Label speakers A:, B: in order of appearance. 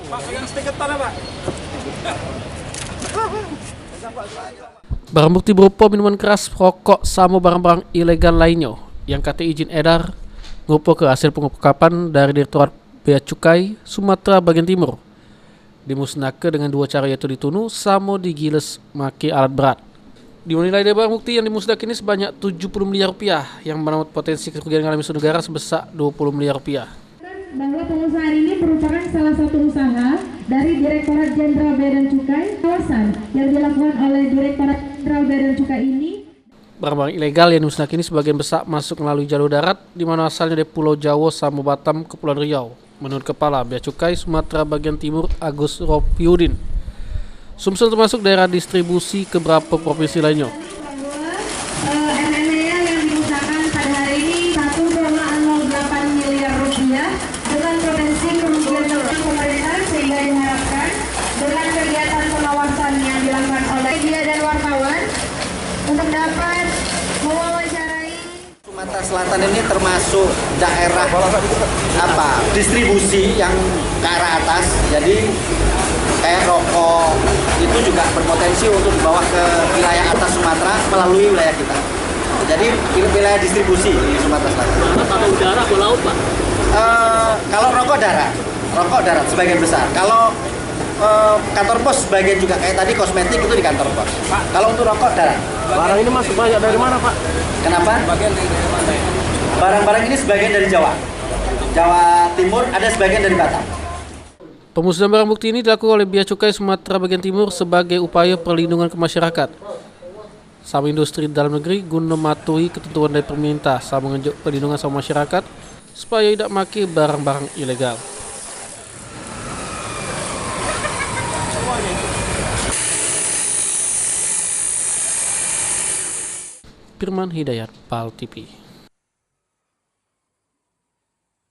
A: Pak, pegang stiker tanah, Pak.
B: Barang bukti berupa minuman keras, rokok, sama barang-barang ilegal lainnya yang kata izin edar merupakan hasil pengungkapan dari Direktorat Bea Cukai Sumatera Bagian Timur. Dimusnahkan dengan dua cara, yaitu ditunuh sama digiles maki alat berat. Dinilai dari barang bukti yang dimusnahkan ini sebanyak 70 miliar rupiah yang menurut potensi kerugian yang alami negara sebesar 20 miliar rupiah.
C: Bahwa pengusaha ini merupakan salah satu usaha dari Direktorat Jenderal Bea dan Cukai. Kawasan yang dilakukan oleh Direktorat Jenderal Bea dan Cukai ini.
B: Barang-barang ilegal yang dimusnahkan ini sebagian besar masuk melalui jalur darat, di mana asalnya dari Pulau Jawa sama Batam ke Pulau Riau. Menurut Kepala Bea Cukai Sumatera Bagian Timur Agus Ropiudin, Sumsel termasuk daerah distribusi ke beberapa provinsi lainnya.
C: MMA yang dimusnahkan pada hari ini 1,08 miliar rupiah dengan potensi kerugian pemerintah, sehingga diharapkan dengan kegiatan pengawasan yang dilakukan oleh media dan wartawan untuk dapat mewawancarai.
D: Sumatera Selatan ini termasuk daerah distribusi yang ke arah atas, jadi kayak rokok itu juga berpotensi untuk dibawa ke wilayah atas Sumatera melalui wilayah kita. Jadi wilayah distribusi di Sumatera Selatan.
B: Atau udara atau laut, Pak?
D: Kalau rokok darat sebagian besar. Kalau kantor pos sebagian juga, kayak tadi kosmetik itu di kantor pos. Pak, kalau untuk rokok darat.
A: Barang ini masuk banyak dari mana, Pak?
D: Kenapa?
A: Bagian dari mana?
D: Barang-barang ini sebagian dari Jawa Timur, ada sebagian dari Batam.
B: Pemusnahan barang bukti ini dilakukan oleh Bea Cukai Sumatera Bagian Timur sebagai upaya perlindungan ke masyarakat sama industri dalam negeri guna mematuhi ketentuan dari pemerintah sama mengejut perlindungan sama masyarakat supaya tidak maki barang-barang ilegal. Firman Hidayat, PAL TV.